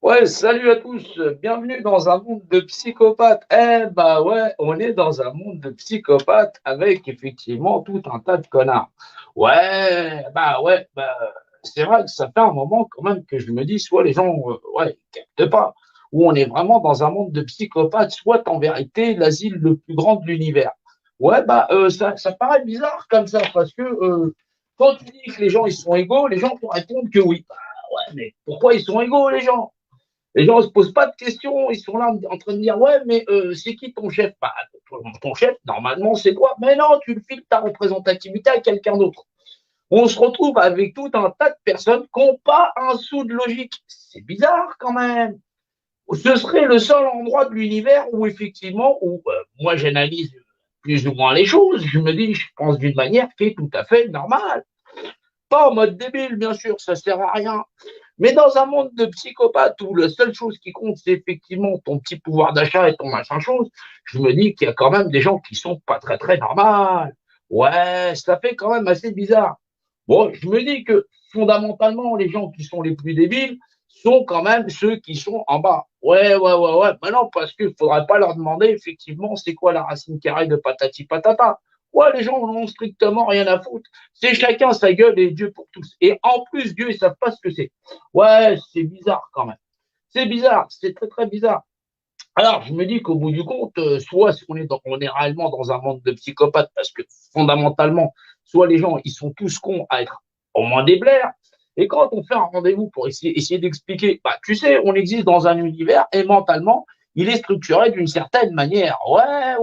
Ouais, salut à tous, bienvenue dans un monde de psychopathes. Eh bah ouais, on est dans un monde de psychopathes avec effectivement tout un tas de connards. Ouais, c'est vrai que ça fait un moment quand même que je me dis, soit les gens, ouais, ils captent pas, ou on est vraiment dans un monde de psychopathes, soit en vérité l'asile le plus grand de l'univers. Ça paraît bizarre comme ça, parce que quand tu dis que les gens ils sont égaux, les gens te répondent que oui. Bah ouais, mais pourquoi ils sont égaux les gens? Les gens ne se posent pas de questions, ils sont là en train de dire ouais, mais c'est qui ton chef? Bah, ton chef, normalement, c'est toi. Mais non, tu le files ta représentativité à quelqu'un d'autre. On se retrouve avec tout un tas de personnes qui n'ont pas un sou de logique. C'est bizarre quand même. Ce serait le seul endroit de l'univers où effectivement, où moi j'analyse plus ou moins les choses, je me dis, je pense d'une manière qui est tout à fait normale. Pas en mode débile, bien sûr, ça sert à rien. Mais dans un monde de psychopathes où la seule chose qui compte, c'est effectivement ton petit pouvoir d'achat et ton machin chose, je me dis qu'il y a quand même des gens qui sont pas très très normales. Ouais, ça fait quand même assez bizarre. Bon, je me dis que fondamentalement, les gens qui sont les plus débiles sont quand même ceux qui sont en bas. Ouais. Mais non, parce qu'il faudrait pas leur demander effectivement c'est quoi la racine carrée de patati patata. Ouais, les gens n'ont strictement rien à foutre. C'est chacun sa gueule et Dieu pour tous. Et en plus, Dieu, ils savent pas ce que c'est. Ouais, c'est bizarre quand même. C'est bizarre, c'est très très bizarre. Alors, je me dis qu'au bout du compte, soit on est réellement dans un monde de psychopathes, parce que fondamentalement, soit les gens, ils sont tous cons à être au moins des blairs, et quand on fait un rendez-vous pour essayer d'expliquer, bah, tu sais, on existe dans un univers, et mentalement, il est structuré d'une certaine manière. Ouais.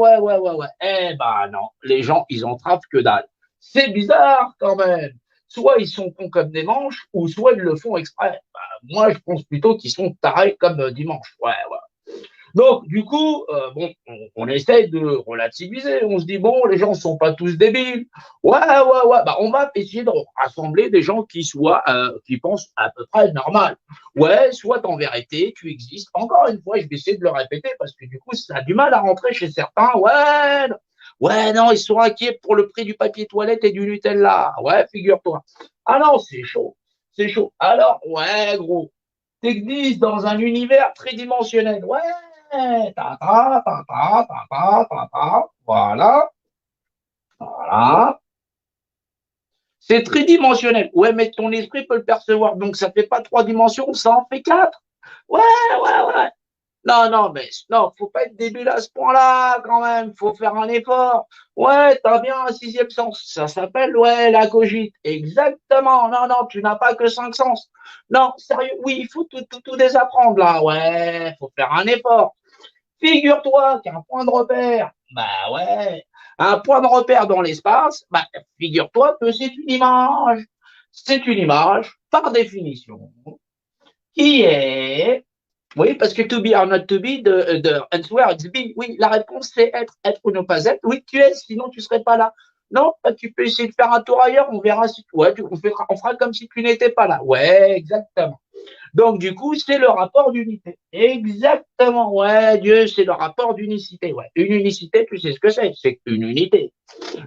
Eh ben non, les gens, ils entravent que dalle. C'est bizarre quand même. Soit ils sont cons comme des manches, ou soit ils le font exprès. Bah, moi, je pense plutôt qu'ils sont tarés comme dimanche. Ouais. Donc, du coup, on essaye de relativiser. On se dit, bon, les gens ne sont pas tous débiles. Ouais. Bah, on va essayer de rassembler des gens qui pensent à peu près normal. Ouais, soit en vérité, tu existes. Encore une fois, je vais essayer de le répéter parce que du coup, ça a du mal à rentrer chez certains. Ouais, non, ils sont inquiets pour le prix du papier toilette et du Nutella. Ouais, figure-toi. Ah non, c'est chaud. C'est chaud. Alors, ouais, gros, t'existes dans un univers tridimensionnel. Ouais, voilà, voilà. C'est tridimensionnel. Ouais, mais ton esprit peut le percevoir. Donc, ça fait pas trois dimensions, ça en fait quatre. Ouais. Non, mais non, faut pas être débile à ce point-là, quand même. Faut faire un effort. Ouais, t'as bien un sixième sens. Ça s'appelle, ouais, la cogite. Exactement. Non, tu n'as pas que cinq sens. Non, sérieux, oui, il faut tout désapprendre, là. Ouais, faut faire un effort. Figure-toi qu'un point de repère, bah ouais, un point de repère dans l'espace, bah, figure-toi que c'est une image. C'est une image, par définition, qui est, oui, parce que to be or not to be, de answer, it's be. Oui, la réponse c'est être ou ne pas être. Oui, tu es, sinon tu serais pas là. Non, bah, tu peux essayer de faire un tour ailleurs, on verra si, ouais, on fera comme si tu n'étais pas là. Ouais, exactement. Donc, du coup, c'est le rapport d'unité. Exactement. Ouais, Dieu, c'est le rapport d'unicité. Ouais. Une unicité, tu sais ce que c'est? C'est une unité.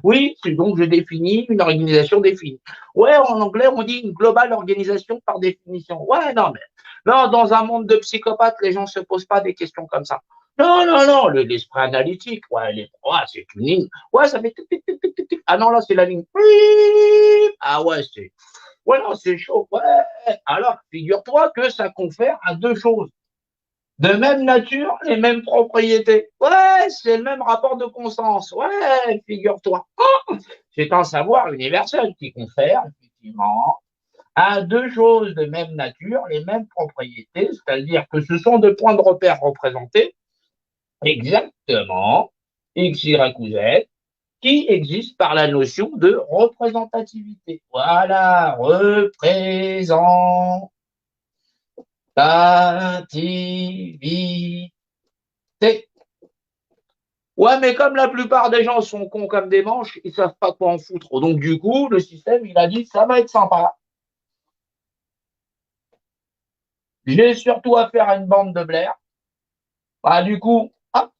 Oui, c'est donc je définis une organisation définie. Ouais, en anglais, on dit une global organisation par définition. Ouais, non, mais non, dans un monde de psychopathes, les gens ne se posent pas des questions comme ça. Non, l'esprit analytique, ouais, c'est une ligne. Ouais, ça fait tic. Ah non, là, c'est la ligne. Ah ouais, c'est ouais, non, c'est chaud. Ouais. Alors, figure-toi que ça confère à deux choses. De même nature, les mêmes propriétés. Ouais, c'est le même rapport de conscience. Ouais, figure-toi. C'est un savoir universel qui confère, effectivement, à deux choses de même nature, les mêmes propriétés, c'est-à-dire que ce sont deux points de repère représentés exactement, X, Y ou Z, qui existe par la notion de représentativité. Voilà, représentativité. Ouais, mais comme la plupart des gens sont cons comme des manches, ils savent pas quoi en foutre. Donc du coup, le système, il a dit, ça va être sympa. J'ai surtout affaire à une bande de blaire. Bah, du coup, hop.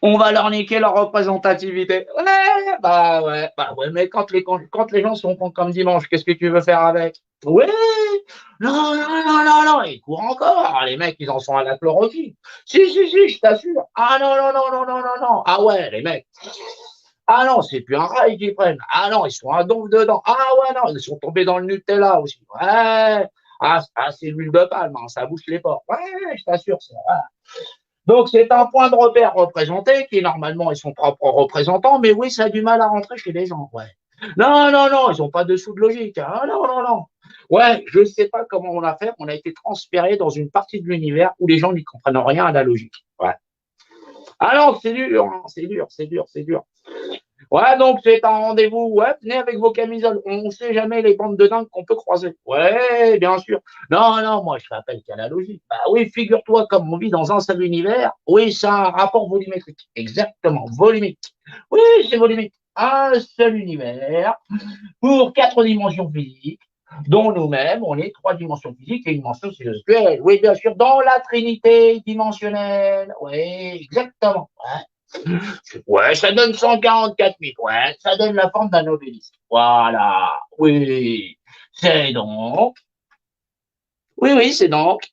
On va leur niquer leur représentativité. Bah ouais, mais quand les gens sont cons comme dimanche, qu'est-ce que tu veux faire avec? Ouais, non, ils courent encore. Les mecs, ils en sont à la chlorophylle. Si, je t'assure. Ah non. Ah ouais, les mecs. Ah non, c'est plus un rail qu'ils prennent. Ah non, ils sont un donf dedans. Ah ouais, non, ils sont tombés dans le Nutella aussi. Ouais. C'est l'huile de palme, hein, ça bouche les porcs. Ouais, je t'assure, c'est vrai. Donc, c'est un point de repère représenté qui, normalement, est son propre représentant, mais oui, ça a du mal à rentrer chez les gens. Ouais. Non, ils n'ont pas de sous de logique. Hein. Non. Ouais, je ne sais pas comment on a fait. On a été transféré dans une partie de l'univers où les gens n'y comprennent rien à la logique. Ouais. Ah non, c'est dur. Ouais, donc c'est un rendez-vous. Ouais, venez avec vos camisoles. On ne sait jamais les bandes de dingue qu'on peut croiser. Ouais, bien sûr. Non, moi je rappelle qu'à la logique. Bah oui, figure-toi, comme on vit dans un seul univers, oui, c'est un rapport volumétrique. Exactement, volumique. Oui, c'est volumique. Un seul univers pour quatre dimensions physiques, dont nous-mêmes, on est trois dimensions physiques et une dimension spirituelle. Oui, bien sûr, dans la trinité dimensionnelle. Oui, exactement. Ouais, ça donne 144 000. Ouais, ça donne la forme d'un obélisque. Voilà. Oui. C'est donc. Oui, c'est donc.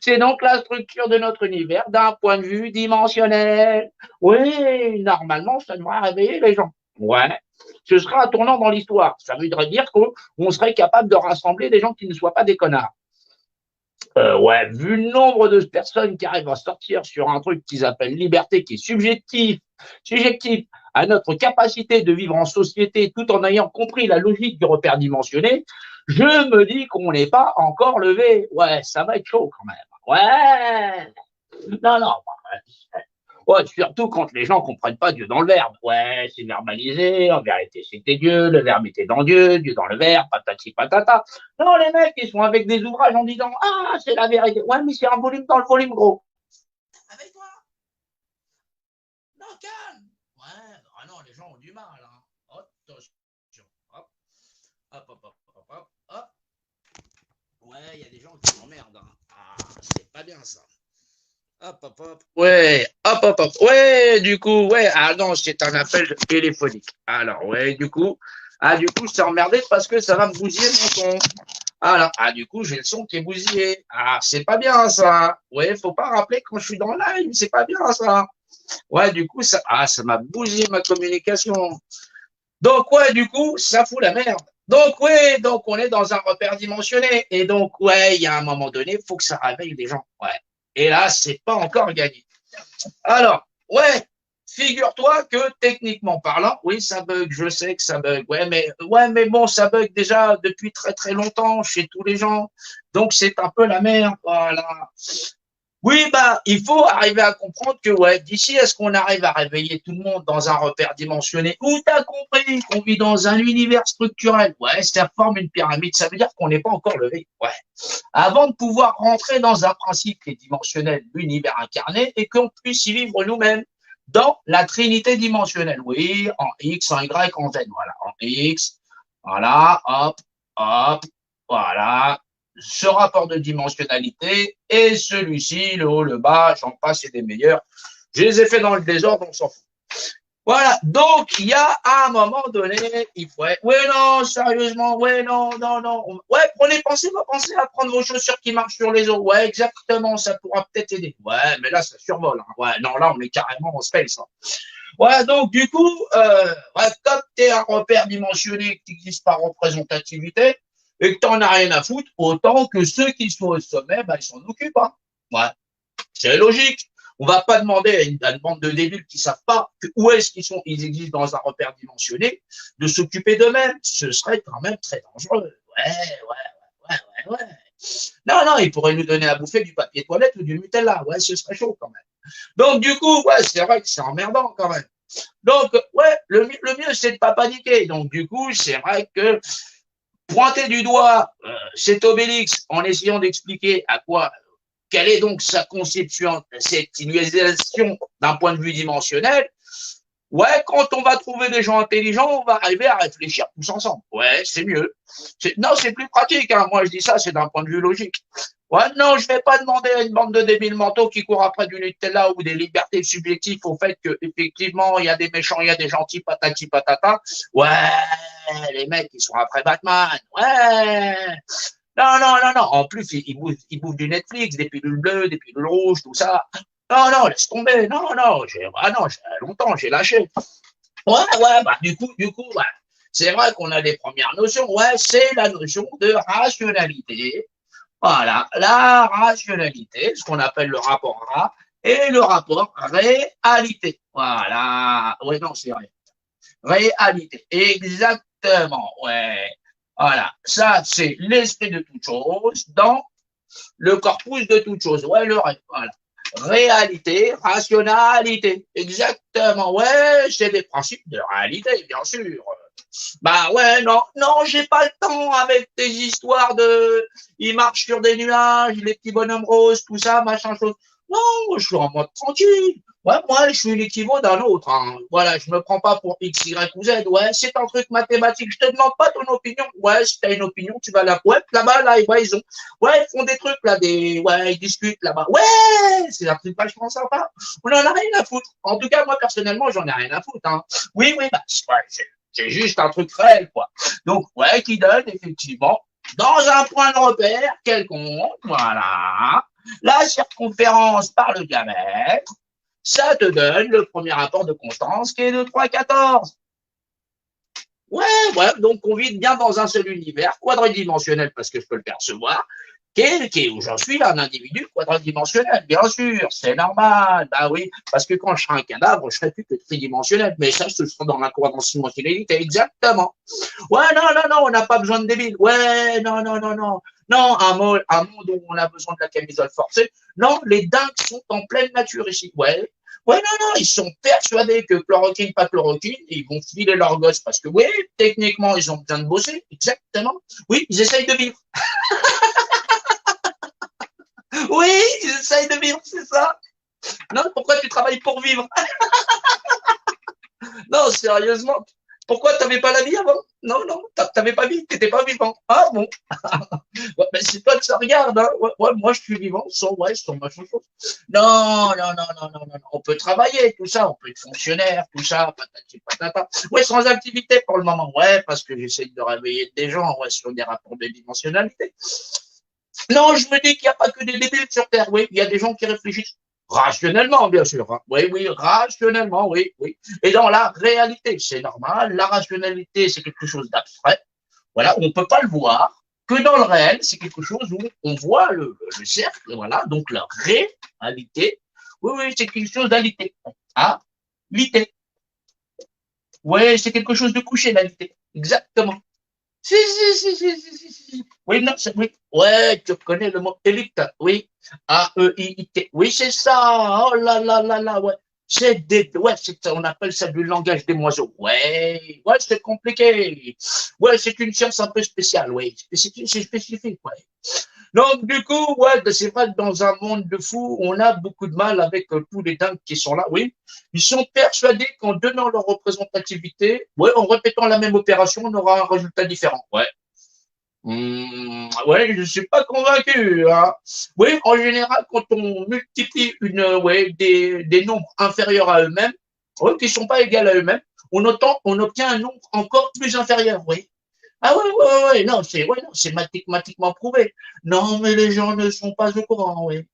C'est donc la structure de notre univers d'un point de vue dimensionnel. Oui, normalement, ça devrait réveiller les gens. Ouais. Ce serait un tournant dans l'histoire. Ça voudrait dire qu'on serait capable de rassembler des gens qui ne soient pas des connards. Ouais, vu le nombre de personnes qui arrivent à sortir sur un truc qu'ils appellent liberté, qui est subjectif à notre capacité de vivre en société tout en ayant compris la logique du repère dimensionné, je me dis qu'on n'est pas encore levé. Ouais, ça va être chaud quand même. Ouais, non, ouais, surtout quand les gens comprennent pas Dieu dans le verbe. Ouais, c'est verbalisé, en vérité c'était Dieu, le verbe était dans Dieu, Dieu dans le verbe, patati patata. Non, les mecs, ils sont avec des ouvrages en disant ah, c'est la vérité. Ouais, mais c'est un volume dans le volume gros. Avec toi. Non, calme. Ouais, ah non, les gens ont du mal. Hein. Attention. Hop, hop. Ouais, il y a des gens qui s'emmerdent. Hein. Ah, c'est pas bien ça. Hop. Ouais, hop. Ouais, du coup, ouais. Ah non, c'est un appel téléphonique. Alors, ouais, du coup, c'est emmerdé parce que ça va me bousiller mon son. Alors, du coup, j'ai le son qui est bousillé. Ah, c'est pas bien ça. Ouais, faut pas rappeler quand je suis dans le live, c'est pas bien ça. Ouais, du coup, ça m'a bousillé ma communication. Donc, ouais, du coup, ça fout la merde. Donc, ouais, donc on est dans un repère dimensionné. Et donc, ouais, il y a un moment donné, il faut que ça réveille les gens. Ouais. Et là, c'est pas encore gagné. Alors, ouais, figure-toi que techniquement parlant, oui, ça bug, je sais que ça bug. Ouais, mais bon, ça bug déjà depuis très très longtemps chez tous les gens. Donc, c'est un peu la merde. Voilà. Oui, bah, il faut arriver à comprendre que, ouais, d'ici à ce qu'on arrive à réveiller tout le monde dans un repère dimensionné, où tu as compris qu'on vit dans un univers structurel, ouais, ça forme une pyramide, ça veut dire qu'on n'est pas encore levé, ouais. Avant de pouvoir rentrer dans un principe qui est dimensionnel, l'univers incarné, et qu'on puisse y vivre nous-mêmes dans la trinité dimensionnelle, oui, en X, en Y, en Z, voilà, en X, voilà, hop, voilà, ce rapport de dimensionnalité et celui-ci, le haut, le bas, j'en passe, c'est des meilleurs. Je les ai fait dans le désordre, on s'en fout. Voilà, donc il y a à un moment donné, il faut être, ouais, non, sérieusement, ouais, non. Ouais, pensez à prendre vos chaussures qui marchent sur les eaux. Ouais, exactement, ça pourra peut-être aider. Ouais, mais là, ça survole. Hein. Ouais, non, là, on est carrément en space. Hein. Ouais, donc du coup, ouais, comme tu es un repère dimensionné qui existe par représentativité et que tu n'en as rien à foutre, autant que ceux qui sont au sommet, bah, ils s'en occupent. Hein. Ouais, c'est logique. On va pas demander à une bande de débiles qui savent pas où est-ce qu'ils sont, ils existent dans un repère dimensionné, de s'occuper d'eux-mêmes. Ce serait quand même très dangereux. Ouais. Non, ils pourraient nous donner à bouffer du papier toilette ou du Nutella. Ouais, ce serait chaud quand même. Donc, du coup, ouais, c'est vrai que c'est emmerdant quand même. Donc, ouais, le mieux, c'est de ne pas paniquer. Donc, du coup, c'est vrai que pointer du doigt cet Obélix en essayant d'expliquer quelle est donc sa conception, cette utilisation d'un point de vue dimensionnel, Ouais, quand on va trouver des gens intelligents, on va arriver à réfléchir tous ensemble. Ouais, c'est mieux. Non, c'est plus pratique. Hein. Moi, je dis ça, c'est d'un point de vue logique. Ouais, non, je vais pas demander à une bande de débiles mentaux qui courent après du Nutella ou des libertés subjectives au fait que effectivement il y a des méchants, il y a des gentils, patati patata. Ouais, les mecs, ils sont après Batman. Ouais. Non, non, non, non. En plus, ils bouffent du Netflix, des pilules bleues, des pilules rouges, tout ça. Non, non, laisse tomber. Non, non, non, longtemps, j'ai lâché. Ouais, ouais, bah, ouais. C'est vrai qu'on a des premières notions. Ouais, c'est la notion de rationalité. Voilà, la rationalité, ce qu'on appelle le rapport A, et le rapport réalité. Voilà. Ouais, non, c'est vrai. Réalité. Exactement. Ouais. Voilà. Ça, c'est l'esprit de toute chose dans le corpus de toute chose. Ouais, voilà. Réalité, rationalité. Exactement. Ouais, c'est des principes de réalité, bien sûr. Bah ouais, non, non, j'ai pas le temps avec tes histoires de ils marchent sur des nuages, les petits bonhommes roses, tout ça, machin chose. Non, je suis en mode tranquille. Ouais, moi, je suis l'équivalent d'un autre. Hein. Voilà, je me prends pas pour X, Y ou Z. Ouais, c'est un truc mathématique. Je te demande pas ton opinion. Ouais, si t'as une opinion, tu vas là. Ouais, là-bas, là, ouais, ils font des trucs, là, ouais, ils discutent là-bas. Ouais, c'est un truc vachement sympa. On en a rien à foutre. En tout cas, moi, personnellement, j'en ai rien à foutre. Hein. Oui, oui, bah, ouais, c'est juste un truc réel, quoi. Donc, ouais, qui donne effectivement, dans un point de repère quelconque, voilà, la circonférence par le diamètre, ça te donne le premier rapport de constance qui est de 3,14. Ouais, ouais, donc on vit bien dans un seul univers, quadridimensionnel parce que je peux le percevoir, où j'en suis un individu quadridimensionnel, bien sûr, c'est normal, bah oui, parce que quand je serai un cadavre, je serai plus que tridimensionnel, mais ça, ce sera dans la dimensionnalité, exactement. Ouais, non, non, non, on n'a pas besoin de débiles. Ouais, non, non, non, non. Non, un monde où on a besoin de la camisole forcée. Non, les dingues sont en pleine nature ici. Ouais. Ouais, non, non, ils sont persuadés que chloroquine, pas chloroquine, ils vont filer leur gosse parce que, oui, techniquement, ils ont besoin de bosser. Exactement. Oui, ils essayent de vivre. Oui, ils essayent de vivre, c'est ça. Non, pourquoi tu travailles pour vivre? Non, sérieusement. Pourquoi t'avais pas la vie avant? Non, non, t'avais pas vie, t'étais pas vivant. Ah bon? Ouais, mais c'est toi que ça regarde, hein. Ouais, ouais, moi je suis vivant, sans machin chose. Non, non, non, non, non, non, on peut travailler, tout ça, on peut être fonctionnaire, tout ça, patati patata. Ouais, sans activité pour le moment, ouais, parce que j'essaye de réveiller des gens, ouais, sur des rapports de dimensionnalité. Non, je me dis qu'il n'y a pas que des débiles sur Terre, oui, il y a des gens qui réfléchissent rationnellement, bien sûr. Hein. Oui, oui, rationnellement, oui, oui. Et dans la réalité, c'est normal. La rationalité, c'est quelque chose d'abstrait. Voilà, on ne peut pas le voir. Que dans le réel, c'est quelque chose où on voit le cercle, voilà. Donc la réalité, oui, oui, c'est quelque chose d'alité. Ah, lité. Oui, c'est quelque chose de couché, l'alité. Exactement. Si, si, si, si, si, si, si. Oui, non, oui. Ouais, tu connais le mot élite, oui. A-E-I-I-T. Oui, c'est ça. Oh là là là là, ouais. Ouais, on appelle ça du langage des oiseaux. Ouais, ouais, c'est compliqué. Ouais, c'est une science un peu spéciale, oui. C'est spécifique, ouais. Donc, du coup, ouais, ben, c'est vrai que dans un monde de fous, on a beaucoup de mal avec tous les dingues qui sont là, oui. Ils sont persuadés qu'en donnant leur représentativité, ouais, en répétant la même opération, on aura un résultat différent. Ouais. Ouais, je suis pas convaincu. Hein. Oui, en général, quand on multiplie ouais, des nombres inférieurs à eux-mêmes, ouais, qui sont pas égaux à eux-mêmes, on obtient un nombre encore plus inférieur. Oui. Ah ouais, ouais, ouais, ouais, non, c'est mathématiquement prouvé. Non, mais les gens ne sont pas au courant, oui.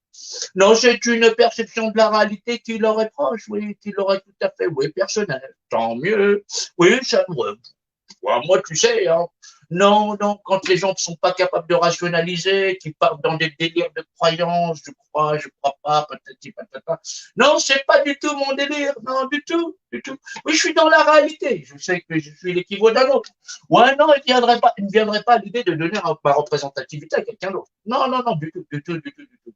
Non, c'est une perception de la réalité qui leur est proche, oui, qui leur est tout à fait, oui, personnelle. Tant mieux. Oui, ça, ouais, moi, tu sais, hein, non, non, quand les gens ne sont pas capables de rationaliser, qui partent dans des délires de croyance, je crois pas, patati patata. Non, c'est pas du tout mon délire, non, du tout, du tout. Oui, je suis dans la réalité, je sais que je suis l'équivalent d'un autre. Ouais, non, il ne viendrait pas à l'idée de donner ma représentativité à quelqu'un d'autre. Non, non, non, du tout, du tout, du tout, du tout.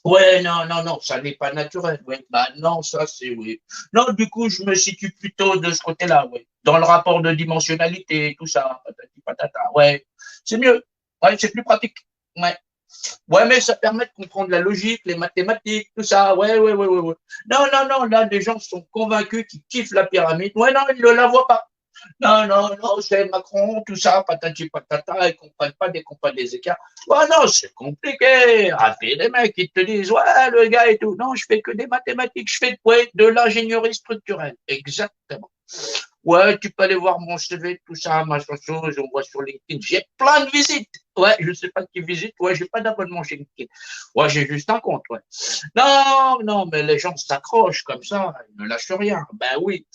Ouais, non, non, non, ça n'est pas naturel. Ouais, bah non, ça c'est oui. Non, du coup, je me situe plutôt de ce côté-là, ouais. Dans le rapport de dimensionnalité, tout ça, patati patata. Ouais, c'est mieux. Ouais, c'est plus pratique. Ouais. Ouais, mais ça permet de comprendre la logique, les mathématiques, tout ça. Ouais. Non, là, les gens sont convaincus qu'ils kiffent la pyramide. Ouais, non, ils ne la voient pas. Non, c'est Macron, tout ça, patati patata, ils comprennent pas des compas des écarts. Ouais, non, c'est compliqué. Rappelez les mecs, ils te disent, ouais, le gars et tout. Non, je fais que des mathématiques, je fais ouais, de l'ingénierie structurelle. Exactement. Ouais, tu peux aller voir mon CV, tout ça, machin chose, on voit sur LinkedIn. J'ai plein de visites. Ouais, je sais pas qui visite. Ouais, j'ai pas d'abonnement chez LinkedIn. Ouais, j'ai juste un compte, ouais. Non, mais les gens s'accrochent comme ça, ils ne lâchent rien. Ben oui.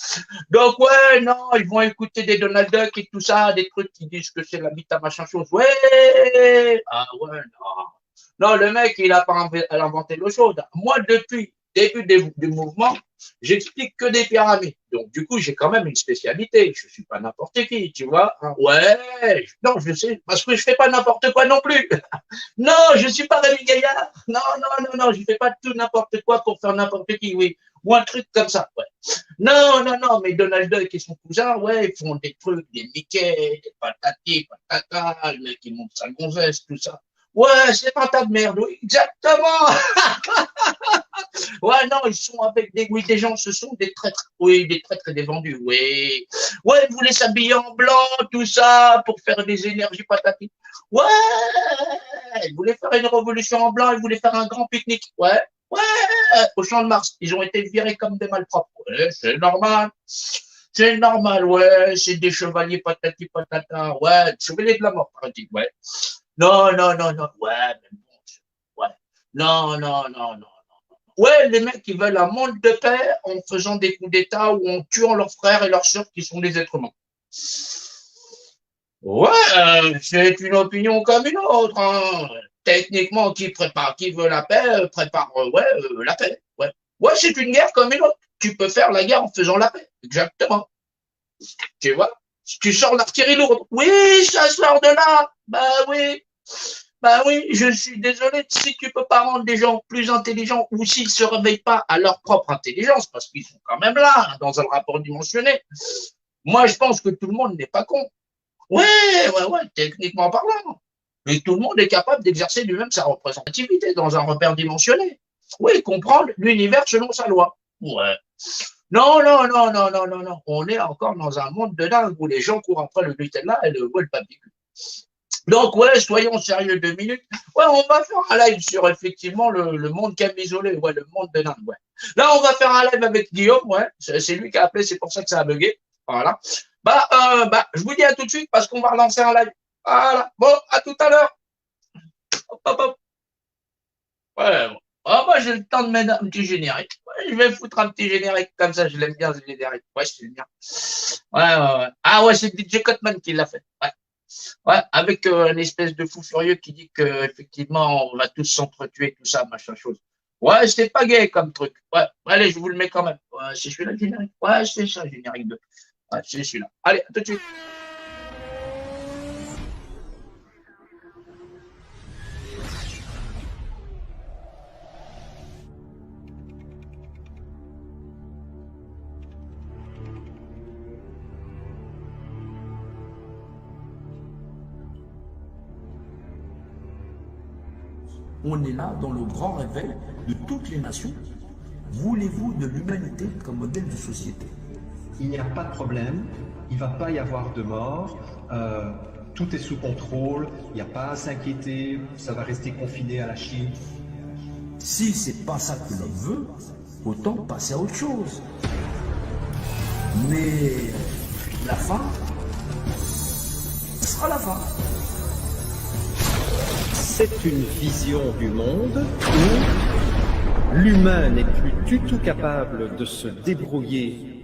Donc, ouais, non, ils vont écouter des Donald Duck et tout ça, des trucs qui disent que c'est l'habitat machin chose. Ouais! Ah ouais, non. Non, le mec, il a pas inventé l'eau chaude. Moi, depuis le début du mouvement, j'explique que des pyramides. Donc, du coup, j'ai quand même une spécialité. Je suis pas n'importe qui, tu vois. Ouais, non, je sais, parce que je fais pas n'importe quoi non plus. Non, je suis pas Rémi Gaillard. Non, je fais pas tout n'importe quoi pour faire n'importe qui, oui. Ou un truc comme ça, ouais. Non, mais Donald Duck et son cousin, ouais, ils font des trucs, des Mickey, des patati, patata, le mec, il monte sa gonzesse, tout ça. Ouais, c'est un tas de merde, oui, exactement. Ouais, non, ils sont avec des gens, ce sont des traîtres. Oui, des traîtres et des vendus, oui. Ouais, ils voulaient s'habiller en blanc, tout ça, pour faire des énergies patati. Ouais, ils voulaient faire une révolution en blanc, ils voulaient faire un grand pique-nique. Ouais, au Champ de Mars. Ils ont été virés comme des malpropres. Ouais, c'est normal. C'est normal, ouais, c'est des chevaliers patati patata. Ouais, chevaliers de la mort, paraît-il, ouais. Non, ouais, mais bon, ouais. Non. Ouais, les mecs, ils veulent un monde de paix en faisant des coups d'État ou en tuant leurs frères et leurs sœurs qui sont des êtres humains. Ouais, c'est une opinion comme une autre. Hein. Techniquement, qui veut la paix, prépare la paix. Ouais, c'est une guerre comme une autre. Tu peux faire la guerre en faisant la paix. Exactement. Tu vois? Si tu sors l'artillerie lourde. Oui, ça sort de là. Bah oui, je suis désolé. Si tu peux pas rendre des gens plus intelligents ou s'ils se réveillent pas à leur propre intelligence, parce qu'ils sont quand même là, hein, dans un rapport dimensionné. Moi, je pense que tout le monde n'est pas con. Ouais, techniquement parlant. Mais tout le monde est capable d'exercer lui-même sa représentativité dans un repère dimensionné. Oui, comprendre l'univers selon sa loi. Ouais. Non. On est encore dans un monde de dingue où les gens courent après le Nutella et le papier. Donc, ouais, soyons sérieux 2 minutes. Ouais, on va faire un live sur effectivement le monde camisolé, ouais, le monde de dingue, ouais. Là, on va faire un live avec Guillaume, ouais. C'est lui qui a appelé, c'est pour ça que ça a bugué. Voilà. Je vous dis à tout de suite parce qu'on va relancer un live. Voilà. Bon, à tout à l'heure. Hop. Ouais. Oh, moi, j'ai le temps de mettre un petit générique. Ouais, je vais foutre un petit générique comme ça, je l'aime bien ce générique. Ouais, je l'aime bien. Ouais. Ah ouais, c'est DJ Cotman qui l'a fait. Ouais, avec une espèce de fou furieux qui dit que effectivement on va tous s'entretuer, tout ça, machin chose. Ouais, c'est pas gay comme truc. Ouais, allez, je vous le mets quand même. Ouais, c'est celui-là le générique. Ouais, c'est ça, le générique 2. Ouais, c'est celui-là. Allez, à tout de suite. On est là dans le grand réveil de toutes les nations. Voulez-vous de l'humanité comme modèle de société? Il n'y a pas de problème, il ne va pas y avoir de mort, tout est sous contrôle, il n'y a pas à s'inquiéter, ça va rester confiné à la Chine. Si c'est pas ça que l'on veut, autant passer à autre chose. Mais la fin sera la fin. C'est une vision du monde où l'humain n'est plus du tout capable de se débrouiller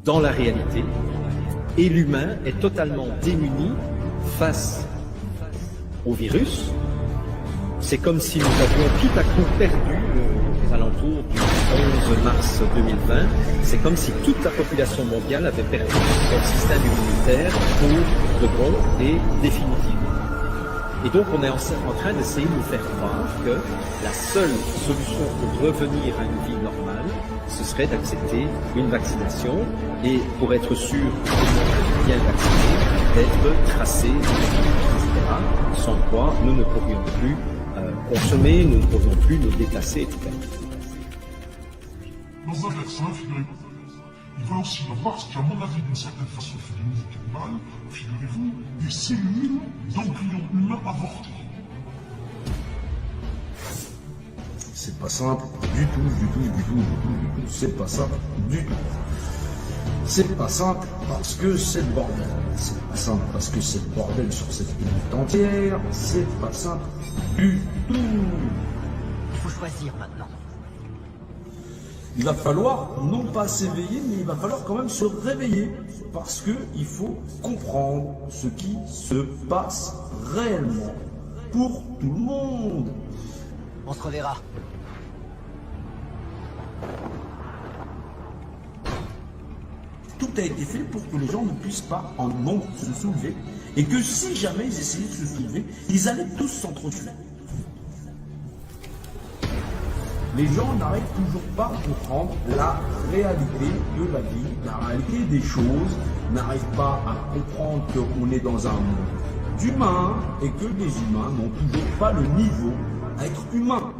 dans la réalité et l'humain est totalement démuni face au virus. C'est comme si nous avions tout à coup perdu aux alentours du 11 mars 2020. C'est comme si toute la population mondiale avait perdu son système immunitaire pour de bon et définitivement. Et donc on est en train d'essayer de nous faire croire que la seule solution pour revenir à une vie normale, ce serait d'accepter une vaccination et pour être sûr que l'on est bien vacciné, d'être tracé, etc. sans quoi nous ne pourrions plus consommer, nous ne pourrions plus nous déplacer, etc. Dans un verset, figurez-vous, il va aussi y avoir ce qui, à mon avis, d'une certaine façon fait de nous du mal, figurez-vous, des cellules d'embryons humains avortés. C'est pas simple du tout. C'est pas simple du tout. C'est pas simple parce que c'est le bordel. C'est pas simple parce que c'est le bordel sur cette planète entière. C'est pas simple du tout. Il faut choisir maintenant. Il va falloir non pas s'éveiller, mais il va falloir quand même se réveiller. Parce que il faut comprendre ce qui se passe réellement pour tout le monde. On se reverra. Tout a été fait pour que les gens ne puissent pas en nombre se soulever. Et que si jamais ils essayaient de se soulever, ils allaient tous s'entretuer. Les gens n'arrivent toujours pas à comprendre la réalité de la vie, la réalité des choses, n'arrivent pas à comprendre qu'on est dans un monde d'humains et que les humains n'ont toujours pas le niveau à être humains.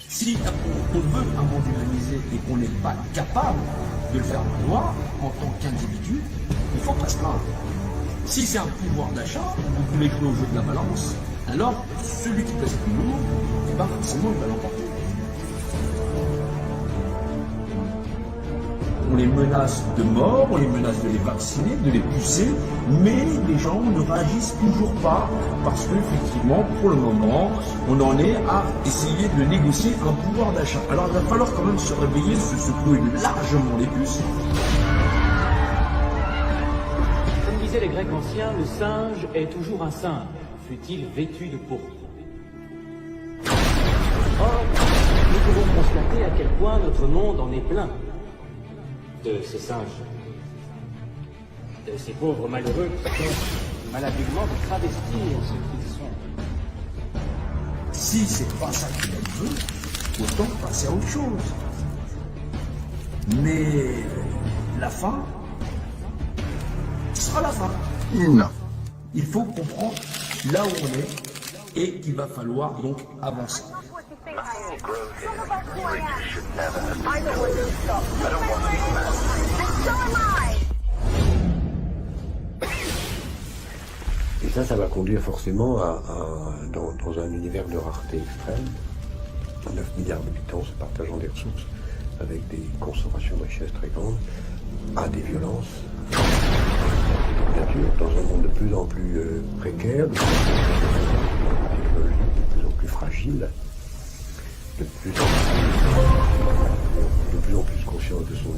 Si on veut un monde humanisé et qu'on n'est pas capable de le faire valoir en tant qu'individu, il faut pas se plaindre. Si c'est un pouvoir d'achat, vous voulez jouer au jeu de la balance, alors celui qui pèse plus lourd, eh ben forcément il va l'emporter. On les menace de mort, on les menace de les vacciner, de les pousser, mais les gens ne réagissent toujours pas parce qu'effectivement, pour le moment, on en est à essayer de négocier un pouvoir d'achat. Alors il va falloir quand même se réveiller, se secouer largement les puces. Comme disaient les Grecs anciens, le singe est toujours un singe, fût-il vêtu de pourpre. Or, nous pouvons constater à quel point notre monde en est plein de ces singes, de ces pauvres malheureux qui tentent maladivement de travestir ce qu'ils sont. Si c'est pas ça qu'il veut, autant passer à autre chose. Mais la fin sera la fin. Non. Il faut comprendre là où on est et qu'il va falloir donc avancer. Et ça va conduire forcément dans un univers de rareté extrême, 9 milliards d'habitants se partageant des ressources, avec des consommations de richesses très grandes, à des violences, bien sûr, dans un monde de plus en plus précaire, de plus en plus fragile, de plus en plus conscient de son